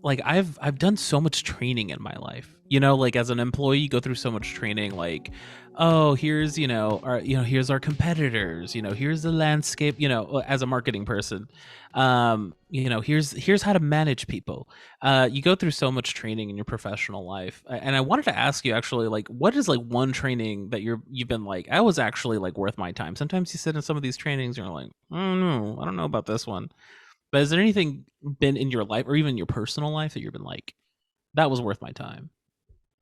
like I've done so much training in my life. You know, like as an employee, you go through so much training. Like, oh, here's here's our competitors. Here's the landscape. As a marketing person, here's how to manage people. You go through so much training in your professional life, and I wanted to ask you actually, like, what is like one training that you've been like, I was actually like worth my time. Sometimes you sit in some of these trainings, and you're like, I don't know about this one. But has there anything been in your life or even your personal life that you've been like, that was worth my time?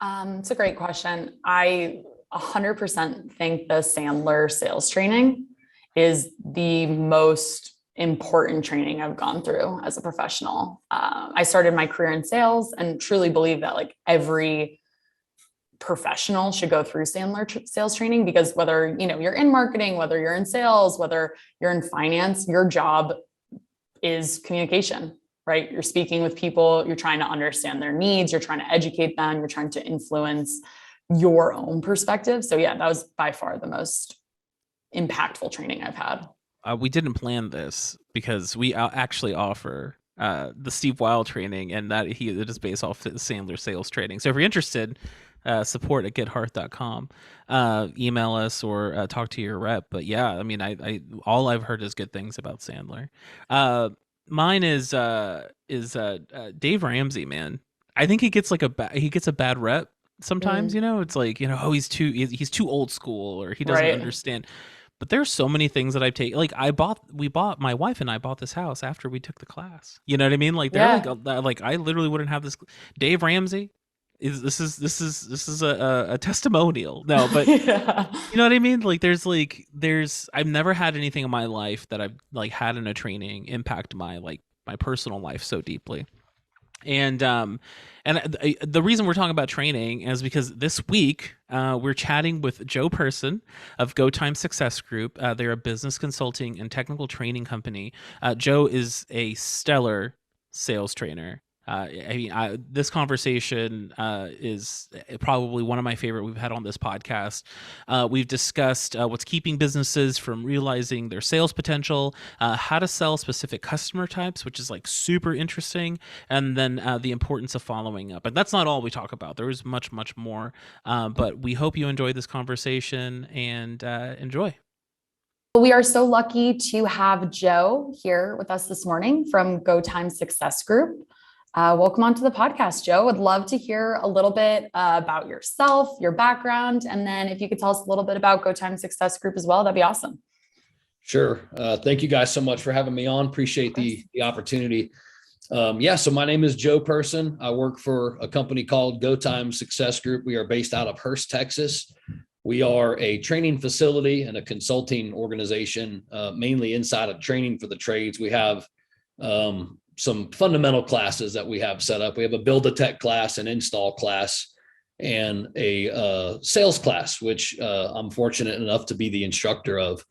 It's a great question. I 100% think the Sandler sales training is the most important training I've gone through as a professional. I started my career in sales and truly believe that like every professional should go through Sandler sales training, because whether you're in marketing, whether you're in sales, whether you're in finance, your job is communication, right? You're speaking with people, you're trying to understand their needs, you're trying to educate them, you're trying to influence your own perspective. So yeah, that was by far the most impactful training I've had. We didn't plan this because we actually offer the Steve Weil training, and it is based off the Sandler sales training. So if you're interested, support at gethearth.com. Email us or talk to your rep. But yeah, I mean, I all I've heard is good things about Sandler. Mine is Dave Ramsey, man. I think he gets like he gets a bad rep sometimes. Mm, It's like, oh, he's too old school, or he doesn't right. understand. But there's so many things that I've taken. Like my wife and I bought this house after we took the class. You know what I mean? Like they're Yeah. like I literally wouldn't have this. Dave Ramsey this is a testimonial. No, but Yeah. you know what I mean? Like there's I've never had anything in my life that I've like had in a training impact my personal life so deeply. And the reason we're talking about training is because this week we're chatting with Joe Person of GoTimeSuccessGroup. They're a business consulting and technical training company. Joe is a stellar sales trainer. This conversation is probably one of my favorite we've had on this podcast. We've discussed what's keeping businesses from realizing their sales potential, how to sell specific customer types, which is like super interesting, and then the importance of following up. And that's not all we talk about. There is much, much more. But we hope you enjoy this conversation and enjoy. We are so lucky to have Joe here with us this morning from Go Time Success Group. Welcome onto the podcast, Joe. Would love to hear a little bit about yourself, your background, and then if you could tell us a little bit about Go Time Success Group as well, that'd be awesome. Sure. Thank you guys so much for having me on. Appreciate the opportunity. So my name is Joe Person. I work for a company called Go Time Success Group. We are based out of Hurst, Texas. We are a training facility and a consulting organization, mainly inside of training for the trades. We have some fundamental classes that we have set up. We have a build a tech class, an install class, and a sales class, which I'm fortunate enough to be the instructor of.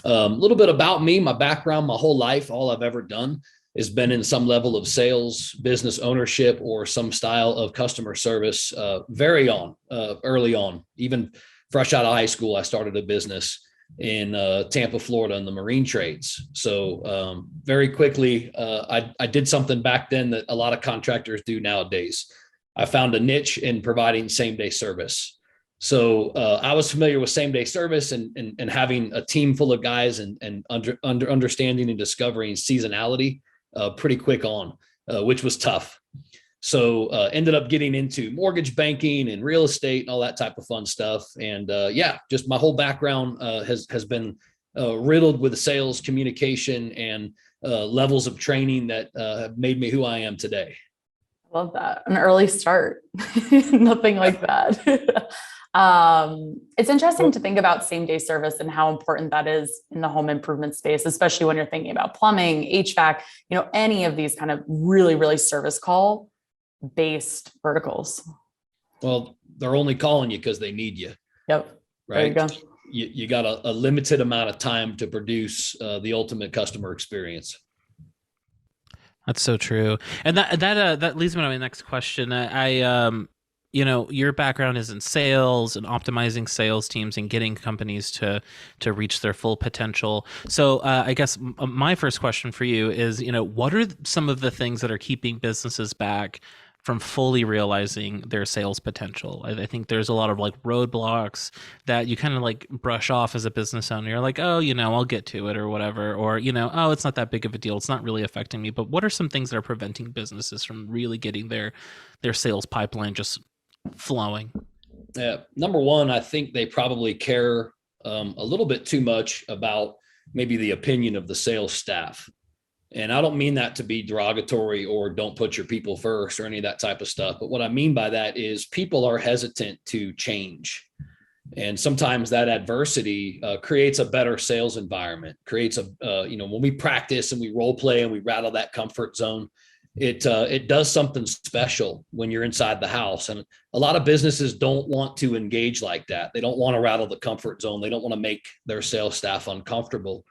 A little bit about me, my background, my whole life, all I've ever done has been in some level of sales, business ownership, or some style of customer service. Early on, even fresh out of high school, I started a business in Tampa, Florida, in the marine trades. So very quickly, I did something back then that a lot of contractors do nowadays. I found a niche in providing same day service. So I was familiar with same day service and having a team full of guys and understanding and discovering seasonality pretty quick on, which was tough. So ended up getting into mortgage banking and real estate and all that type of fun stuff. And just my whole background has been riddled with sales, communication, and levels of training that have made me who I am today. I love that. An early start. Nothing like that. It's interesting to think about same day service and how important that is in the home improvement space, especially when you're thinking about plumbing, HVAC, any of these kind of really, really service call based verticals. Well, they're only calling you because they need you. Yep. Right. There you go. You got a limited amount of time to produce the ultimate customer experience. That's so true, and that leads me to my next question. your background is in sales and optimizing sales teams and getting companies to reach their full potential. So I guess my first question for you is, what are some of the things that are keeping businesses back from fully realizing their sales potential? I think there's a lot of like roadblocks that you kind of like brush off as a business owner. You're like, oh, I'll get to it or whatever, or oh, it's not that big of a deal. It's not really affecting me. But what are some things that are preventing businesses from really getting their sales pipeline just flowing? Yeah. Number one, I think they probably care a little bit too much about maybe the opinion of the sales staff. And I don't mean that to be derogatory or don't put your people first or any of that type of stuff. But what I mean by that is people are hesitant to change. And sometimes that adversity creates a better sales environment, creates when we practice and we role play and we rattle that comfort zone, it does something special when you're inside the house. And a lot of businesses don't want to engage like that. They don't want to rattle the comfort zone. They don't want to make their sales staff uncomfortable.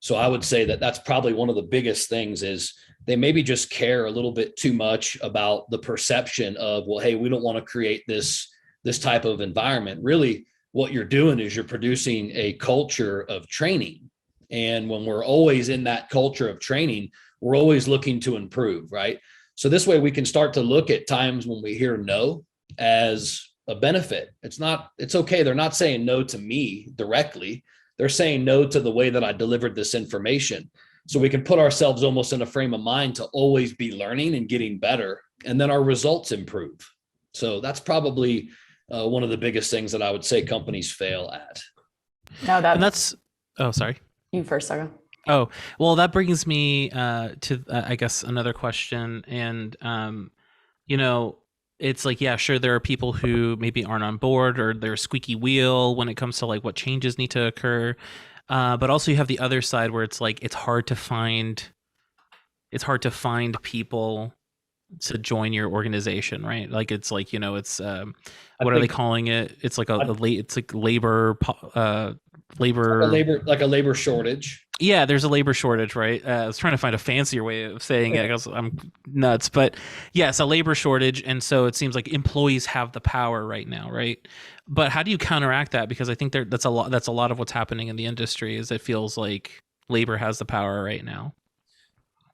So I would say that that's probably one of the biggest things is they maybe just care a little bit too much about the perception of, well, hey, we don't want to create this type of environment. Really, what you're doing is you're producing a culture of training. And when we're always in that culture of training, we're always looking to improve, right? So this way we can start to look at times when we hear no as a benefit. It's okay. They're not saying no to me directly. They're saying no to the way that I delivered this information. So we can put ourselves almost in a frame of mind to always be learning and getting better. And then our results improve. So that's probably one of the biggest things that I would say companies fail at. No, oh, sorry. You first, Sarah. Oh, well, that brings me to, I guess, another question. And, it's like, yeah, sure, there are people who maybe aren't on board or they're a squeaky wheel when it comes to like what changes need to occur. But also you have the other side where it's like, it's hard to find people to join your organization, right? Like, it's like, it's, what are they calling it? It's like it's like labor. Like a labor shortage. Yeah, there's a labor shortage, right? I was trying to find a fancier way of saying it. I guess I'm nuts, but yes, a labor shortage, and so it seems like employees have the power right now, right? But how do you counteract that? Because I think that's a lot of what's happening in the industry. Is it feels like labor has the power right now.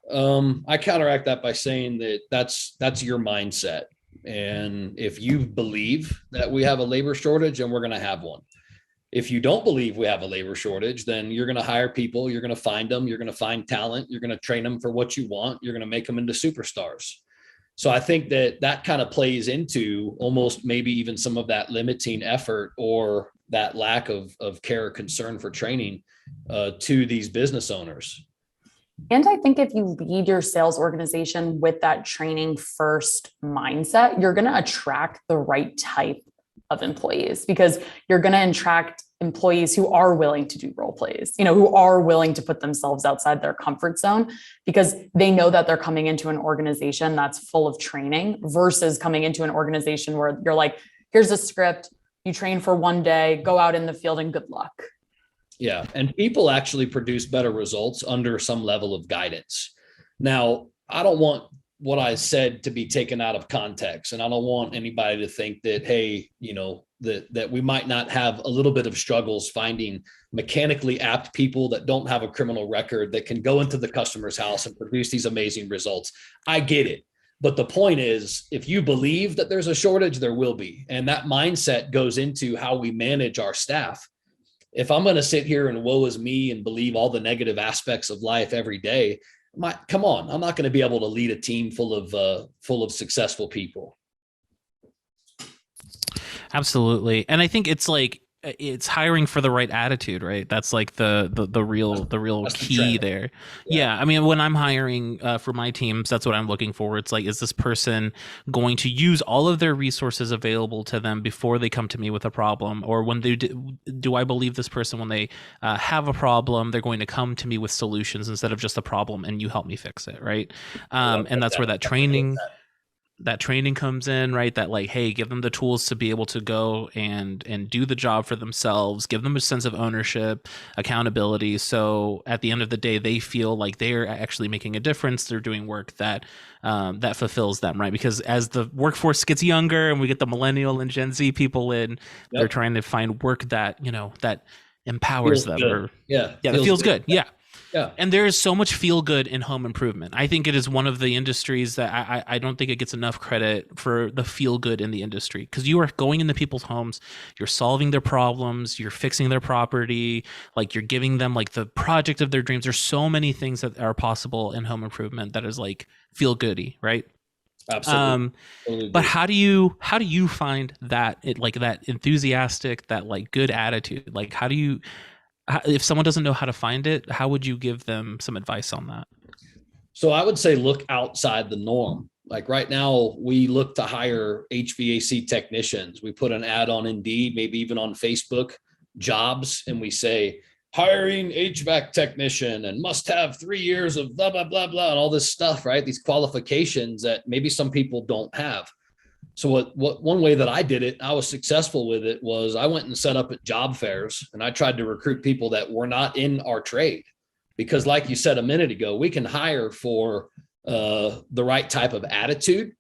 I counteract that by saying that that's your mindset, and if you believe that we have a labor shortage, and we're going to have one. If you don't believe we have a labor shortage, then you're going to hire people, you're going to find them, you're going to find talent, you're going to train them for what you want, you're going to make them into superstars. So I think that kind of plays into almost maybe even some of that limiting effort or that lack of care or concern for training to these business owners. And I think if you lead your sales organization with that training first mindset, you're going to attract the right type of employees, because you're going to attract employees who are willing to do role plays, who are willing to put themselves outside their comfort zone, because they know that they're coming into an organization that's full of training versus coming into an organization where you're like, here's a script, you train for one day, go out in the field and good luck. Yeah. And people actually produce better results under some level of guidance. Now, I don't want what I said to be taken out of context. And I don't want anybody to think that, hey, that we might not have a little bit of struggles finding mechanically apt people that don't have a criminal record that can go into the customer's house and produce these amazing results. I get it. But the point is, if you believe that there's a shortage, there will be. And that mindset goes into how we manage our staff. If I'm going to sit here and woe is me and believe all the negative aspects of life every day, come on, I'm not going to be able to lead a team full of successful people. Absolutely. And I think it's like, it's hiring for the right attitude, right? That's like the real key there. Yeah. I mean, when I'm hiring for my teams, that's what I'm looking for. It's like, is this person going to use all of their resources available to them before they come to me with a problem? Or when they do I believe this person, when they have a problem, they're going to come to me with solutions instead of just a problem and you help me fix it, right? And that's where that training. that training comes in, right? That like, hey, give them the tools to be able to go and do the job for themselves, give them a sense of ownership, accountability. So at the end of the day, they feel like they're actually making a difference. They're doing work that that fulfills them, right? Because as the workforce gets younger and we get the millennial and Gen Z people in, they're Yep. trying to find work that, that empowers Feels them, good. or Yeah. that feels good. Yeah. Yeah. And there is so much feel good in home improvement. I think it is one of the industries that I don't think it gets enough credit for the feel good in the industry, because you are going into people's homes, you're solving their problems, you're fixing their property, like you're giving them like the project of their dreams. There's so many things that are possible in home improvement that is like feel goody, right? Absolutely. Totally But agree. how do you find that it like that enthusiastic, that like good attitude? Like if someone doesn't know how to find it, how would you give them some advice on that? So I would say look outside the norm. Like right now, we look to hire HVAC technicians. We put an ad on Indeed, maybe even on Facebook jobs, and we say hiring HVAC technician and must have 3 years of blah, blah, blah, blah, and all this stuff, right? These qualifications that maybe some people don't have. So what one way that I did it, I was successful with it, was I went and set up at job fairs and I tried to recruit people that were not in our trade. Because like you said a minute ago, we can hire for the right type of attitude,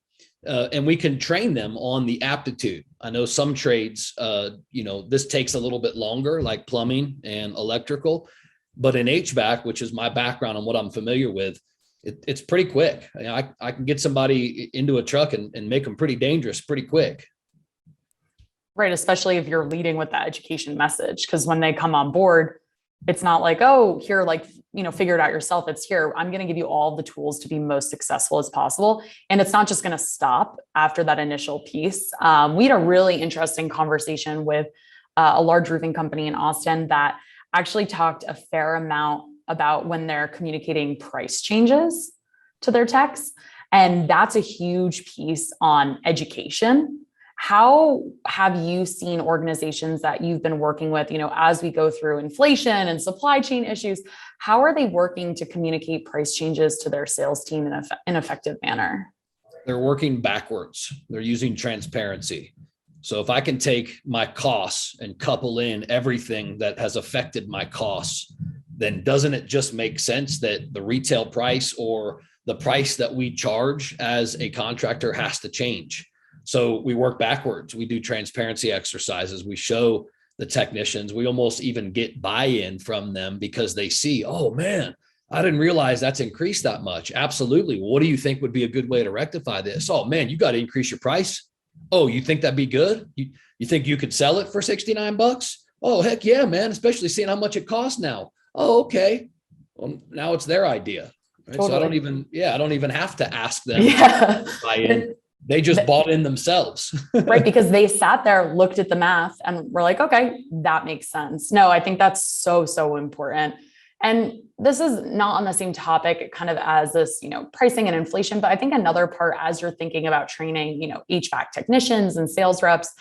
and we can train them on the aptitude. I know some trades, this takes a little bit longer, like plumbing and electrical, but in HVAC, which is my background and what I'm familiar with, it's pretty quick. I can get somebody into a truck and make them pretty dangerous pretty quick. Right. Especially if you're leading with that education message, because when they come on board, it's not like, oh, here, like, figure it out yourself. It's here, I'm going to give you all the tools to be most successful as possible. And it's not just going to stop after that initial piece. We had a really interesting conversation with a large roofing company in Austin that actually talked a fair amount about when they're communicating price changes to their techs. And that's a huge piece on education. How have you seen organizations that you've been working with, as we go through inflation and supply chain issues, how are they working to communicate price changes to their sales team in an effective manner? They're working backwards. They're using transparency. So if I can take my costs and couple in everything that has affected my costs, then doesn't it just make sense that the retail price or the price that we charge as a contractor has to change? So we work backwards. We do transparency exercises. We show the technicians, we almost even get buy-in from them because they see, oh man, I didn't realize that's increased that much. Absolutely. What do you think would be a good way to rectify this? Oh man, you got to increase your price. Oh, you think that'd be good? You think you could sell it for $69? Oh, heck yeah, man. Especially seeing how much it costs now. Oh, okay. Well, now it's their idea. Right? Totally. So I don't even have to ask them Yeah. buy in. They just bought in themselves. Right. Because they sat there, looked at the math and were like, okay, that makes sense. No, I think that's so, so important. And this is not on the same topic kind of as this, pricing and inflation, but I think another part as you're thinking about training, HVAC technicians and sales reps,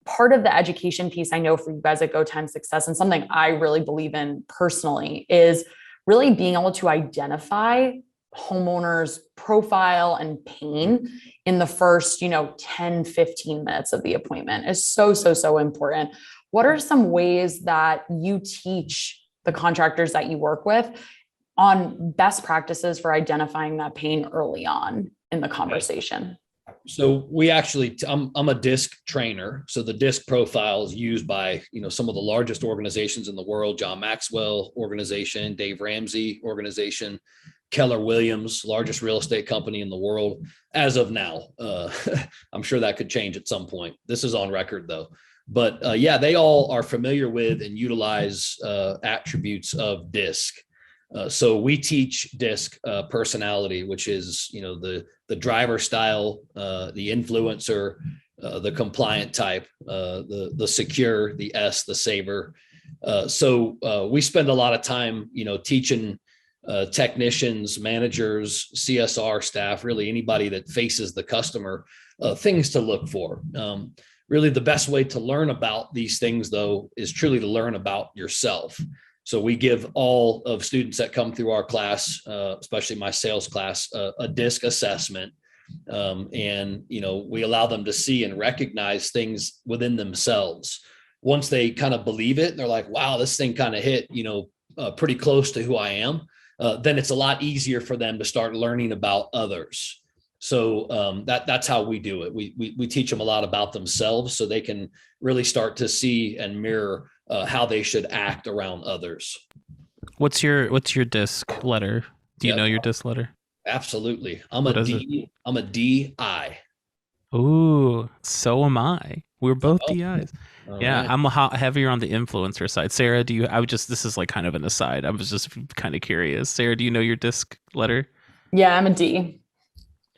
part of the education piece I know for you guys at GoTime Success, and something I really believe in personally, is really being able to identify homeowners' profile and pain in the first, 10, 15 minutes of the appointment is so, so, so important. What are some ways that you teach the contractors that you work with on best practices for identifying that pain early on in the conversation? So we actually, I'm a DISC trainer. So the DISC profile is used by, some of the largest organizations in the world, John Maxwell organization, Dave Ramsey organization, Keller Williams, largest real estate company in the world as of now. I'm sure that could change at some point. This is on record though. But they all are familiar with and utilize attributes of DISC. So we teach DISC personality, which is, the driver style, the influencer, the compliant type, the secure, the S, the saver. So we spend a lot of time, teaching technicians, managers, CSR staff, really anybody that faces the customer, things to look for. Really the best way to learn about these things though, is truly to learn about yourself. So we give all of students that come through our class, especially my sales class, a DISC assessment. And, we allow them to see and recognize things within themselves. Once they kind of believe it, and they're like, wow, this thing kind of hit, pretty close to who I am. Then it's a lot easier for them to start learning about others. So that's how we do it. We teach them a lot about themselves so they can really start to see and mirror how they should act around others. What's your disc letter? Do you know your disc letter? Absolutely. I'm a DI. Ooh, so am I. We're both DIs. Yeah, Right. I'm heavier on the influencer side. Sarah, this is like kind of an aside. I was just kind of curious. Sarah, do you know your disc letter? Yeah, I'm a D.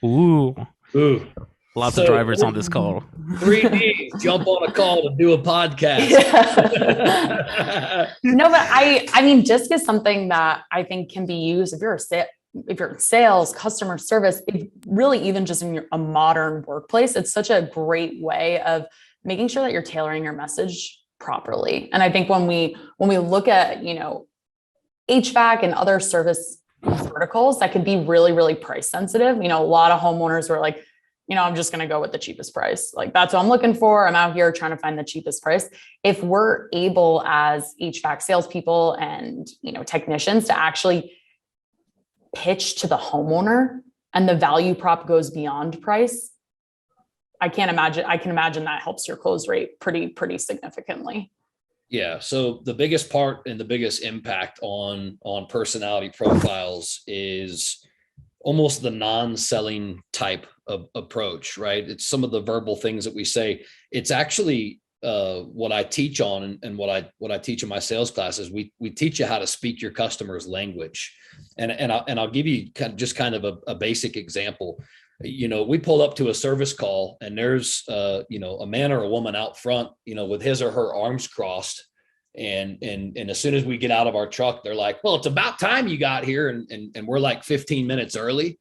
Ooh. Ooh. Lots of drivers on this call. 3D, jump on a call to do a podcast. Yeah. No, but I mean, DISC is something that I think can be used if you're in sales, customer service, really even just in a modern workplace. It's such a great way of making sure that you're tailoring your message properly. And I think when we look at, HVAC and other service verticals that could be really, really price sensitive, a lot of homeowners were like, I'm just going to go with the cheapest price. Like, that's what I'm looking for. I'm out here trying to find the cheapest price. If we're able as HVAC salespeople and, technicians to actually pitch to the homeowner and the value prop goes beyond price, I can imagine that helps your close rate pretty significantly. Yeah. So the biggest part and the biggest impact on personality profiles is almost the non-selling type of approach, right? It's some of the verbal things that we say. It's actually what I teach on and what I teach in my sales classes. We teach you how to speak your customer's language, and I'll give you kind of a basic example. We pull up to a service call and there's a man or a woman out front, with his or her arms crossed. And as soon as we get out of our truck, they're like, well, it's about time you got here. And we're like 15 minutes early.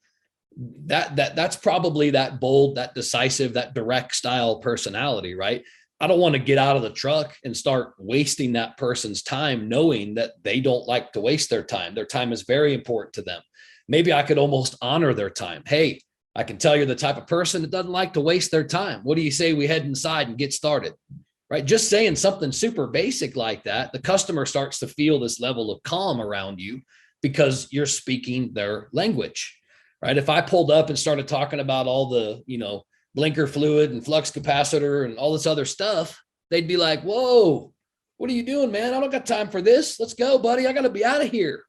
That's probably that bold, that decisive, that direct style personality, right? I don't want to get out of the truck and start wasting that person's time, knowing that they don't like to waste their time. Their time is very important to them. Maybe I could almost honor their time. Hey, I can tell you're the type of person that doesn't like to waste their time. What do you say we head inside and get started? Right? Just saying something super basic like that, the customer starts to feel this level of calm around you because you're speaking their language, right? If I pulled up and started talking about all the, blinker fluid and flux capacitor and all this other stuff, they'd be like, whoa, what are you doing, man? I don't got time for this. Let's go, buddy. I got to be out of here,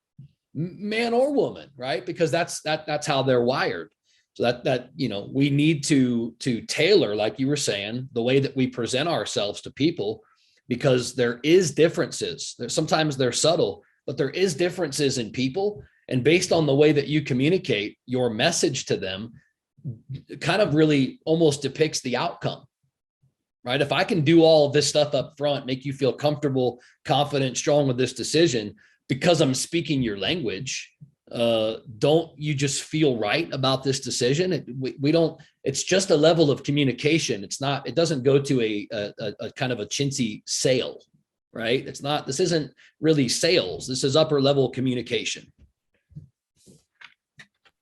man or woman, right? Because that's how they're wired. So that we need to tailor, like you were saying, the way that we present ourselves to people, because there is differences. Sometimes they're subtle, but there is differences in people. And based on the way that you communicate your message to them, kind of really almost depicts the outcome, right? If I can do all of this stuff up front, make you feel comfortable, confident, strong with this decision because I'm speaking your language, don't you just feel right about this decision? We don't, it's just a level of communication. It doesn't go to a kind of a chintzy sale, right? This isn't really sales. This is upper level communication.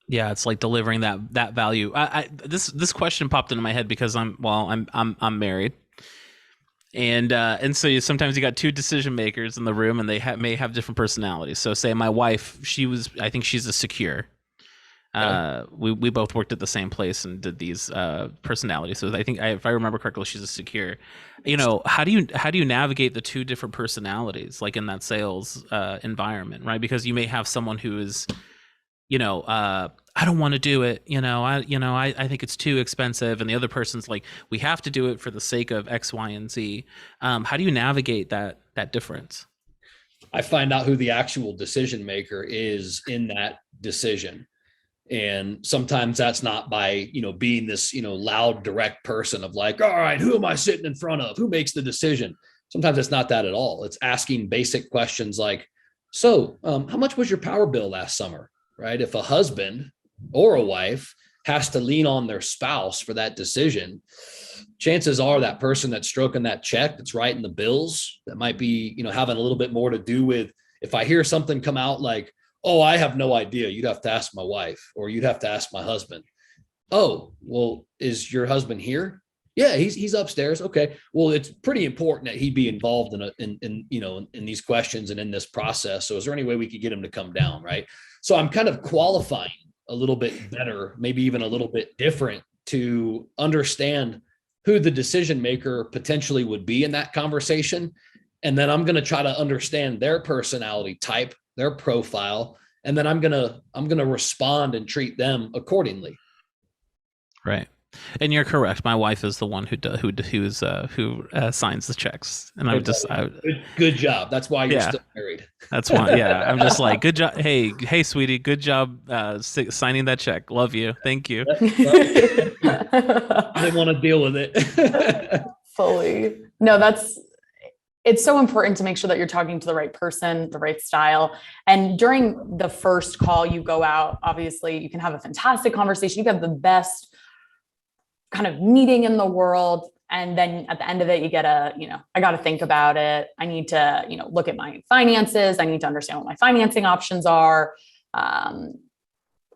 Yeah, it's like delivering that value. This question popped into my head because I'm married, and so sometimes you got two decision makers in the room, and they may have different personalities. So, say my wife, I think she's a secure. We both worked at the same place and did these personalities. So I think if I remember correctly, she's a secure. How do you navigate the two different personalities, like in that sales environment, right? Because you may have someone who is, I don't want to do it. I think it's too expensive. And the other person's like, we have to do it for the sake of X, Y, and Z. How do you navigate that difference? I find out who the actual decision maker is in that decision. And sometimes that's not by, being this, loud, direct person of like, all right, who am I sitting in front of? Who makes the decision? Sometimes it's not that at all. It's asking basic questions like, so how much was your power bill last summer? Right? If a husband or a wife has to lean on their spouse for that decision, chances are that person that's stroking that check, that's writing the bills, that might be, having a little bit more to do with, if I hear something come out like, oh, I have no idea, you'd have to ask my wife or you'd have to ask my husband. Oh, well, is your husband here? Yeah, he's upstairs. Okay. Well, it's pretty important that he be involved in these questions and in this process. So is there any way we could get him to come down? Right. So I'm kind of qualifying a little bit better, maybe even a little bit different to understand who the decision maker potentially would be in that conversation. And then I'm going to try to understand their personality type, their profile, and then I'm going to respond and treat them accordingly. Right. And you're correct. My wife is the one who signs the checks, and Good job. That's why you're yeah, still married. that's why. Yeah, I'm just like, good job. Hey, sweetie, good job signing that check. Love you. Thank you. I didn't want to deal with it. Fully. No, it's so important to make sure that you're talking to the right person, the right style. And during the first call, you go out, obviously you can have a fantastic conversation. You can have the best kind of meeting in the world. And then at the end of it, you get I got to think about it. I need to, look at my finances. I need to understand what my financing options are. And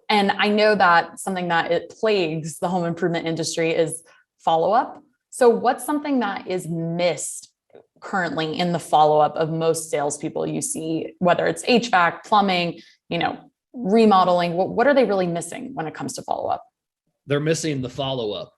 I know that something that it plagues the home improvement industry is follow-up. So what's something that is missed currently in the follow-up of most salespeople you see, whether it's HVAC, plumbing, remodeling? What are they really missing when it comes to follow-up? They're missing the follow-up.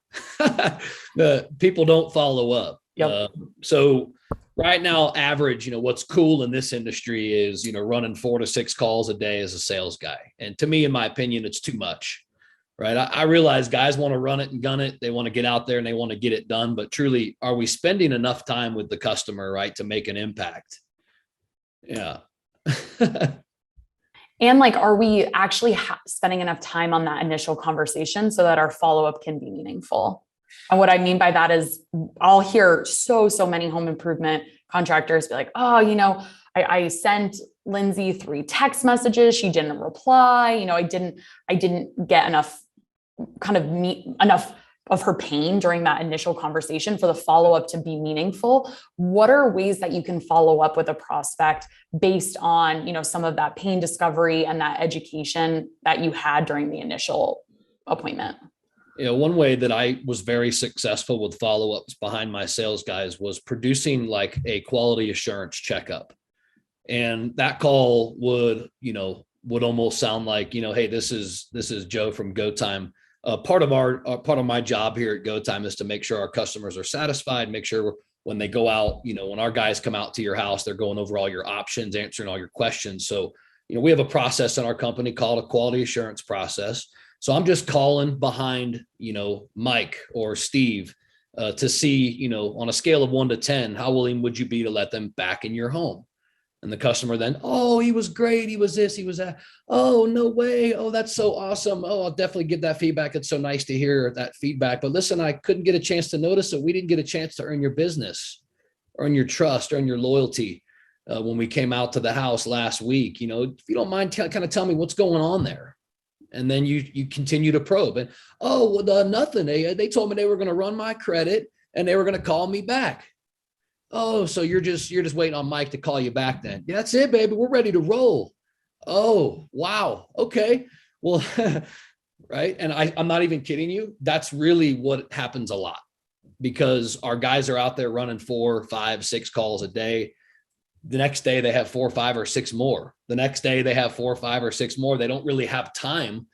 The people don't follow up. Yep. So right now, average, what's cool in this industry is, running 4 to 6 calls a day as a sales guy. And to me, in my opinion, it's too much, right? I realize guys want to run it and gun it. They want to get out there and they want to get it done. But truly, are we spending enough time with the customer, right, to make an impact? Yeah. And are we actually spending enough time on that initial conversation so that our follow-up can be meaningful? And what I mean by that is I'll hear so many home improvement contractors be like, oh, I sent Lindsay 3 text messages. She didn't reply. I didn't get enough enough of her pain during that initial conversation for the follow-up to be meaningful. What are ways that you can follow up with a prospect based on, some of that pain discovery and that education that you had during the initial appointment? One way that I was very successful with follow-ups behind my sales guys was producing like a quality assurance checkup. And that call would almost sound like, hey, this is Joe from GoTime. Part of my job here at GoTime is to make sure our customers are satisfied, make sure when they go out, when our guys come out to your house, they're going over all your options, answering all your questions. So, we have a process in our company called a quality assurance process. So I'm just calling behind, Mike or Steve to see, on a scale of 1 to 10, how willing would you be to let them back in your home? And the customer then, oh, he was great. He was this, he was that. Oh, no way. Oh, that's so awesome. Oh, I'll definitely get that feedback. It's so nice to hear that feedback. But listen, I couldn't get a chance to notice it. We didn't get a chance to earn your business, earn your trust, earn your loyalty when we came out to the house last week. If you don't mind, kind of tell me what's going on there. And then you continue to probe. And, oh, well, nothing. They told me they were going to run my credit and they were going to call me back. Oh, so you're just waiting on Mike to call you back then. Yeah, that's it, baby. We're ready to roll. Oh, wow. Okay. Well, right. And I'm not even kidding you. That's really what happens a lot because our guys are out there running 4, 5, 6 calls a day. The next day they have 4, 5, or 6 more. The next day they have 4, 5, or 6 more. They don't really have time,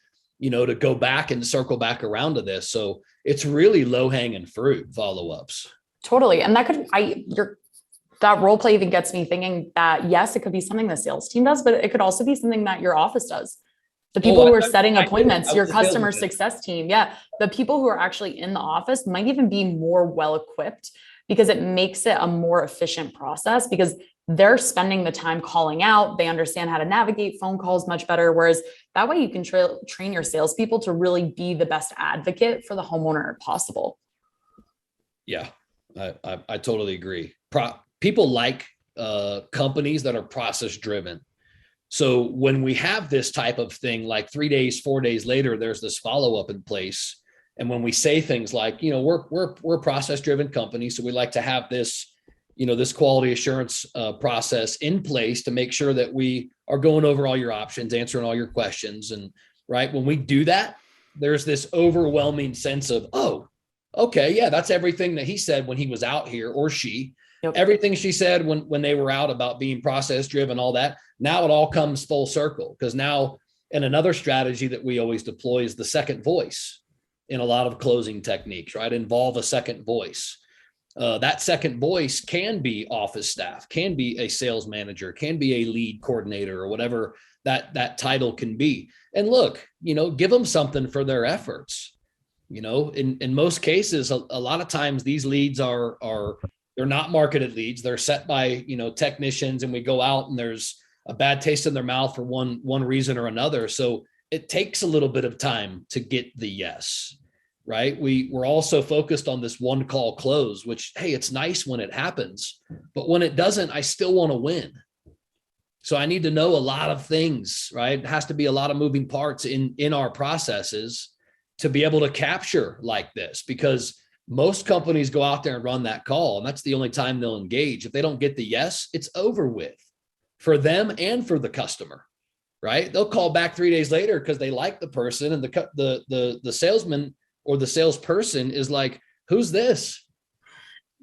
to go back and circle back around to this. So it's really low hanging fruit follow-ups. Totally. And that role play even gets me thinking that yes, it could be something the sales team does, but it could also be something that your office does. The people who are setting appointments, your customer success team. Yeah. The people who are actually in the office might even be more well-equipped because it makes it a more efficient process because they're spending the time calling out. They understand how to navigate phone calls much better. Whereas that way you can train your salespeople to really be the best advocate for the homeowner possible. Yeah. I totally agree. People like companies that are process driven. So when we have this type of thing, like 3 days, 4 days later, there's this follow up in place. And when we say things like, we're a process driven company, so we like to have this, this quality assurance process in place to make sure that we are going over all your options, answering all your questions, and right when we do that, there's this overwhelming sense of, oh, okay, yeah, that's everything that he said when he was out here, or she. Yep. Everything she said when they were out about being process driven, all that. Now it all comes full circle, because now, and another strategy that we always deploy is the second voice in a lot of closing techniques, right? Involve a second voice. That second voice can be office staff, can be a sales manager, can be a lead coordinator, or whatever that title can be. And look, give them something for their efforts. In most cases, a lot of times these leads are they're not marketed leads. They're set by, technicians, and we go out and there's a bad taste in their mouth for one reason or another. So it takes a little bit of time to get the yes, right? We're also focused on this one call close, which, hey, it's nice when it happens, but when it doesn't, I still want to win. So I need to know a lot of things, right? It has to be a lot of moving parts in our processes to be able to capture like this, because most companies go out there and run that call, and that's the only time they'll engage. If they don't get the yes, it's over with for them and for the customer, right? They'll call back 3 days later because they like the person, and the salesman or the salesperson is like, "Who's this?"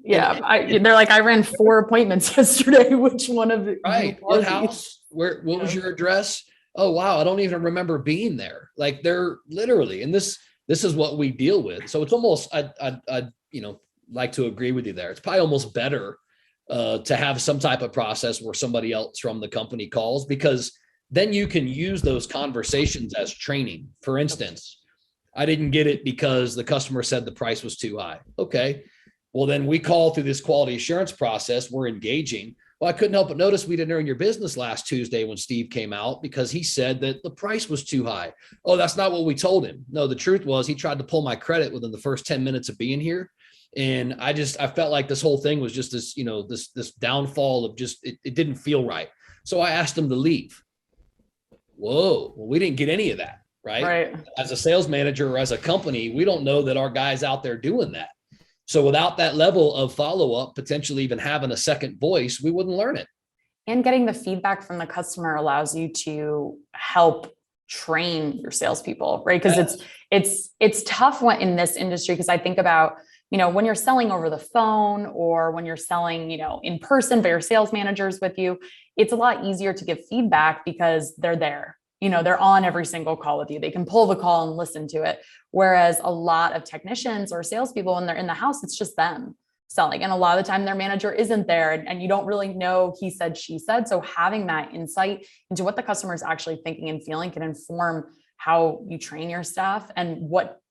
Yeah, they're like, I ran 4 appointments yesterday. Which one of the right? What house? What was your address? Oh wow, I don't even remember being there. Like, they're literally, and this is what we deal with. So it's almost, I like to agree with you there. It's probably almost better to have some type of process where somebody else from the company calls, because then you can use those conversations as training. For instance, I didn't get it because the customer said the price was too high. Okay. Well, then we call through this quality assurance process. We're engaging. Well, I couldn't help but notice we didn't earn your business last Tuesday when Steve came out because he said that the price was too high. Oh, that's not what we told him. No, the truth was he tried to pull my credit within the first 10 minutes of being here. And I felt like this whole thing was just this, this downfall of just, it didn't feel right. So I asked him to leave. Whoa, well, we didn't get any of that, right? As a sales manager or as a company, we don't know that our guy's out there doing that. So without that level of follow-up, potentially even having a second voice, we wouldn't learn it. And getting the feedback from the customer allows you to help train your salespeople, right? Because it's tough when in this industry, because I think about, when you're selling over the phone, or when you're selling, in person, but your sales manager's with you, it's a lot easier to give feedback because they're there. They're on every single call with you. They can pull the call and listen to it. Whereas a lot of technicians or salespeople, when they're in the house, it's just them selling. And a lot of the time their manager isn't there, and you don't really know he said, she said. So having that insight into what the customer is actually thinking and feeling can inform how you train your staff, and what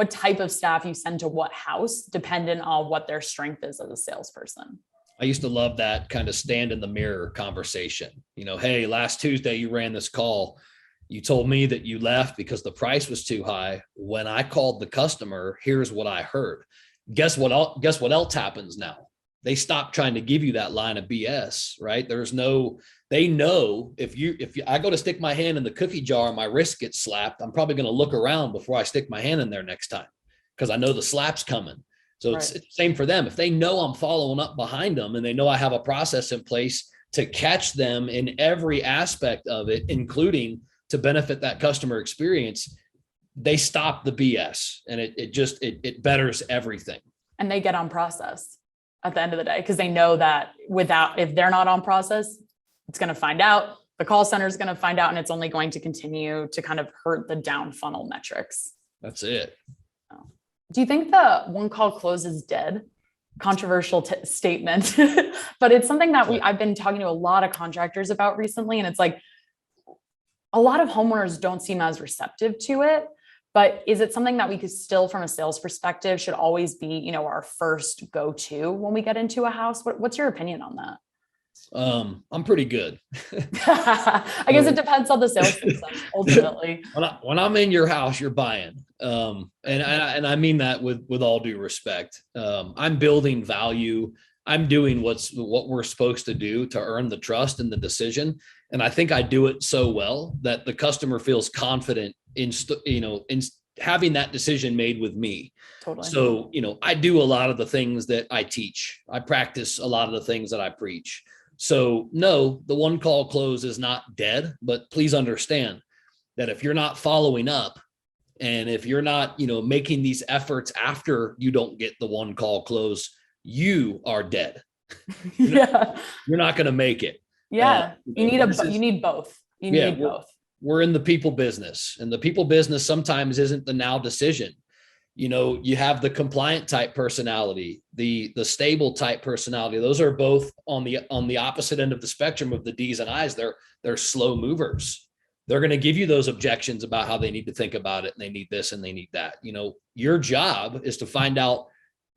type of staff you send to what house, dependent on what their strength is as a salesperson. I used to love that kind of stand in the mirror conversation. Hey, last Tuesday you ran this call. You told me that you left because the price was too high. When I called the customer, here's what I heard. Guess what else happens now? They stop trying to give you that line of BS, right? They know if I go to stick my hand in the cookie jar and my wrist gets slapped, I'm probably going to look around before I stick my hand in there next time, because I know the slap's coming. So it's the same for them. If they know I'm following up behind them, and they know I have a process in place to catch them in every aspect of it, including to benefit that customer experience, they stop the BS, and it betters everything. And they get on process at the end of the day, because they know that if they're not on process, it's going to find out. The call center is going to find out, and it's only going to continue to kind of hurt the down funnel metrics. That's it. Do you think the one call close is dead? Controversial statement, but it's something that I've been talking to a lot of contractors about recently. And it's like, a lot of homeowners don't seem as receptive to it, but is it something that we could still, from a sales perspective, should always be, our first go-to when we get into a house? What's your opinion on that? I'm pretty good. I guess it depends on the salesperson ultimately. When I'm in your house, you're buying. And I mean that with all due respect. I'm building value. I'm doing what we're supposed to do to earn the trust and the decision. And I think I do it so well that the customer feels confident in having that decision made with me. Totally. So, I do a lot of the things that I teach. I practice a lot of the things that I preach. So no, the one call close is not dead, but please understand that if you're not following up, And if you're not, making these efforts after you don't get the one call close, you are dead. Yeah. You're not going to make it. Yeah. You need both. You need both. We're in the people business, and the people business sometimes isn't the now decision. You have the compliant type personality, the stable type personality. Those are both on the opposite end of the spectrum of the D's and I's. They're slow movers. They're going to give you those objections about how they need to think about it, and they need this and they need that. Your job is to find out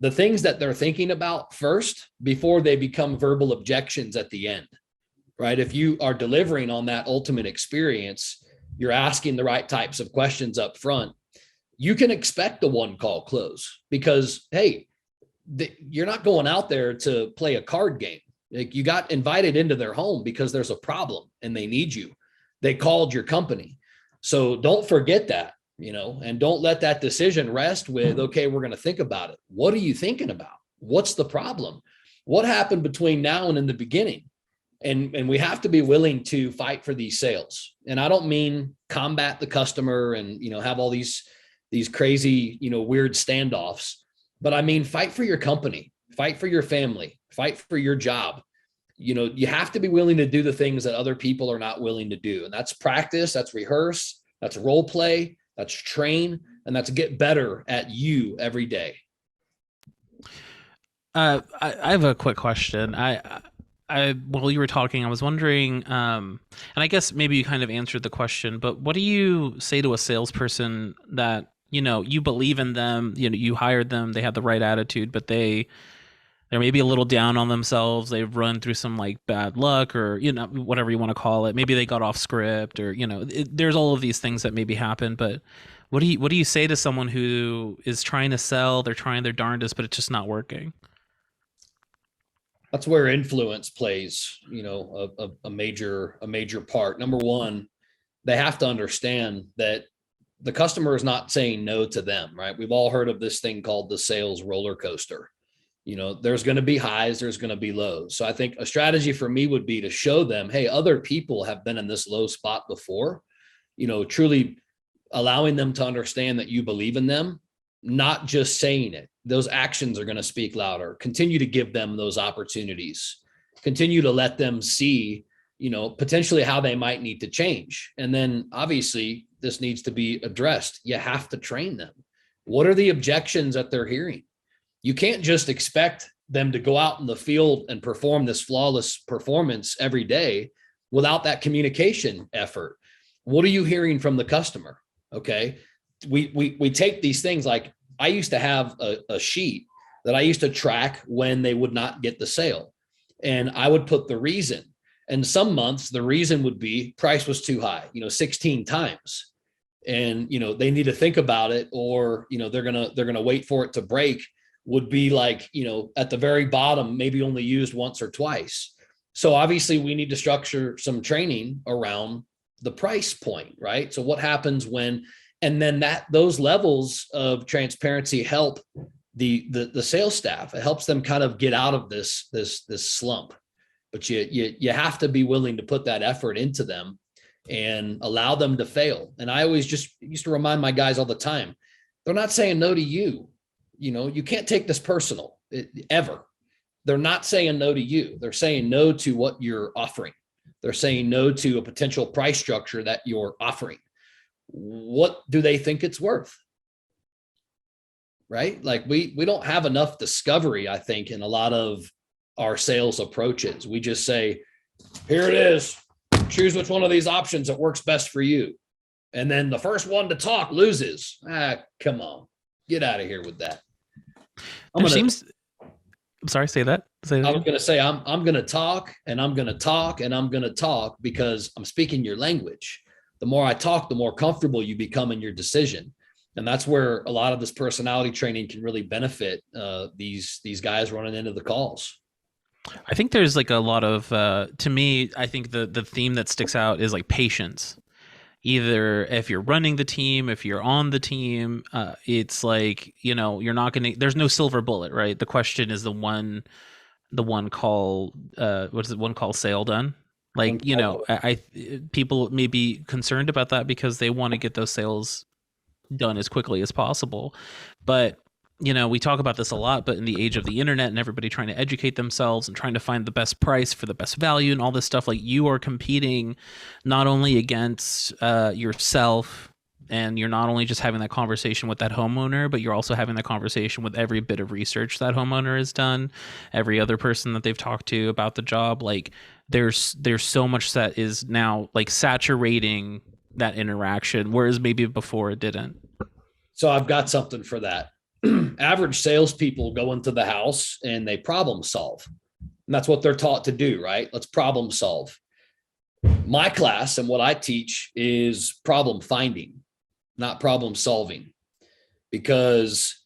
the things that they're thinking about first before they become verbal objections at the end, right? If you are delivering on that ultimate experience, you're asking the right types of questions up front, you can expect the one call close, because, hey, you're not going out there to play a card game. Like, you got invited into their home because there's a problem and they need you. They called your company. So don't forget that, and don't let that decision rest with, okay, we're going to think about it. What are you thinking about? What's the problem? What happened between now and in the beginning? And we have to be willing to fight for these sales. And I don't mean combat the customer and, have all these crazy, weird standoffs, but I mean, fight for your company, fight for your family, fight for your job. You have to be willing to do the things that other people are not willing to do. And that's practice, that's rehearse, that's role play, that's train, and that's get better at you every day. I have a quick question. While you were talking, I was wondering, and I guess maybe you kind of answered the question, but what do you say to a salesperson that, you believe in them, you hired them, they have the right attitude, but they're maybe a little down on themselves. They've run through some like bad luck, or, whatever you want to call it. Maybe they got off script, or, there's all of these things that maybe happen, but what do you say to someone who is trying to sell, they're trying their darndest, but it's just not working? That's where influence plays, a major part. Number one, they have to understand that the customer is not saying no to them, right? We've all heard of this thing called the sales roller coaster. There's going to be highs, there's going to be lows. So I think a strategy for me would be to show them, hey, other people have been in this low spot before, truly allowing them to understand that you believe in them, not just saying it. Those actions are going to speak louder. Continue to give them those opportunities. Continue to let them see, potentially how they might need to change. And then obviously this needs to be addressed. You have to train them. What are the objections that they're hearing? You can't just expect them to go out in the field and perform this flawless performance every day without that communication effort. What are you hearing from the customer? Okay. We take these things, like I used to have a sheet that I used to track when they would not get the sale. And I would put the reason. And some months the reason would be price was too high, 16 times. And, they need to think about it, or, they're going to wait for it to break, would be like, at the very bottom, maybe only used once or twice. So obviously we need to structure some training around the price point, right? So what happens when, and then those levels of transparency help the sales staff. It helps them kind of get out of this slump. But you have to be willing to put that effort into them and allow them to fail. And I always just used to remind my guys all the time, they're not saying no to you. You can't take this personal ever. They're not saying no to you. They're saying no to what you're offering. They're saying no to a potential price structure that you're offering. What do they think it's worth? Right? Like we don't have enough discovery, I think, in a lot of our sales approaches. We just say, here it is. Choose which one of these options that works best for you. And then the first one to talk loses. Come on. Get out of here with that. I'm sorry, say that. I was going to say, I'm going to talk, and I'm going to talk, and I'm going to talk, because I'm speaking your language. The more I talk, the more comfortable you become in your decision. And that's where a lot of this personality training can really benefit these guys running into the calls. I think there's like a lot of, to me, I think the theme that sticks out is like patience. Either if you're running the team, if you're on the team, it's like, you're not going to, there's no silver bullet, right? The question is the one call, what is it? One call sale done. Like, people may be concerned about that because they want to get those sales done as quickly as possible. But we talk about this a lot, but in the age of the internet and everybody trying to educate themselves and trying to find the best price for the best value and all this stuff, like, you are competing not only against yourself, and you're not only just having that conversation with that homeowner, but you're also having that conversation with every bit of research that homeowner has done, every other person that they've talked to about the job. Like, there's so much that is now like saturating that interaction, whereas maybe before it didn't. So I've got something for that. Average salespeople go into the house and they problem solve. And that's what they're taught to do, right? Let's problem solve. My class and what I teach is problem finding, not problem solving, because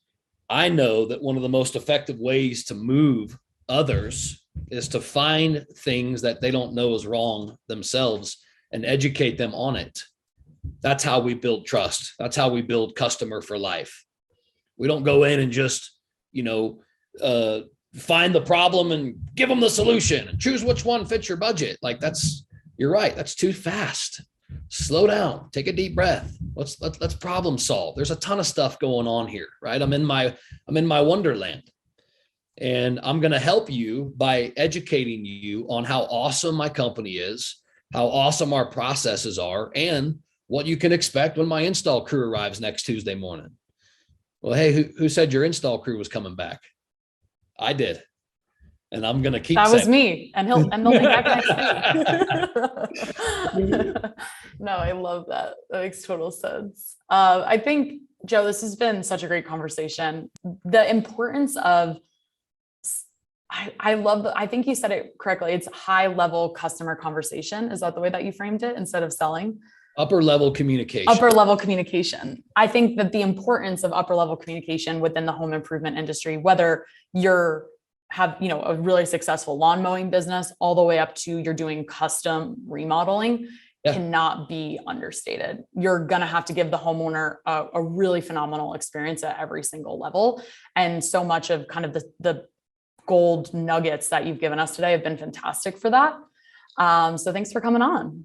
I know that one of the most effective ways to move others is to find things that they don't know is wrong themselves and educate them on it. That's how we build trust. That's how we build customer for life. We don't go in and just, find the problem and give them the solution and choose which one fits your budget. Like, you're right. That's too fast. Slow down, take a deep breath. Let's problem solve. There's a ton of stuff going on here, right? I'm in my wonderland, and I'm going to help you by educating you on how awesome my company is, how awesome our processes are, and what you can expect when my install crew arrives next Tuesday morning. Well, hey, who said your install crew was coming back? I did. And I'm going to keep that was me, and they'll be back next week. No, I love that. That makes total sense. I think, Joe, this has been such a great conversation. The importance of, I think you said it correctly. It's high level customer conversation. Is that the way that you framed it, instead of selling? Upper level communication. Upper level communication. I think that the importance of upper level communication within the home improvement industry, whether you're have, a really successful lawn mowing business, all the way up to you're doing custom remodeling, cannot be understated. You're going to have to give the homeowner a really phenomenal experience at every single level. And so much of kind of the gold nuggets that you've given us today have been fantastic for that. So thanks for coming on.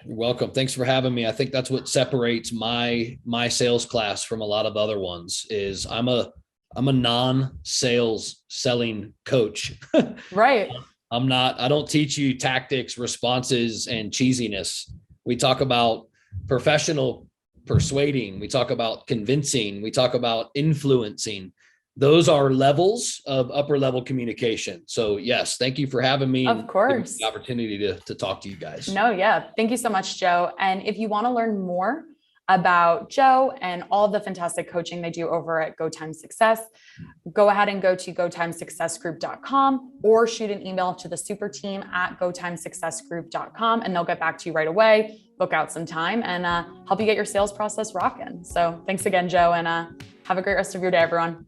You're welcome. Thanks for having me. I think that's what separates my sales class from a lot of other ones is I'm a non-sales selling coach. Right. I don't teach you tactics, responses, and cheesiness. We talk about professional persuading. We talk about convincing. We talk about influencing. Those are levels of upper level communication. So yes, thank you for having me. Of course. The opportunity to talk to you guys. No, yeah. Thank you so much, Joe. And if you want to learn more about Joe and all of the fantastic coaching they do over at GoTime Success, go ahead and go to GoTimeSuccessGroup.com or shoot an email to the super team at GoTimeSuccessGroup.com, and they'll get back to you right away, book out some time, and help you get your sales process rocking. So thanks again, Joe, and have a great rest of your day, everyone.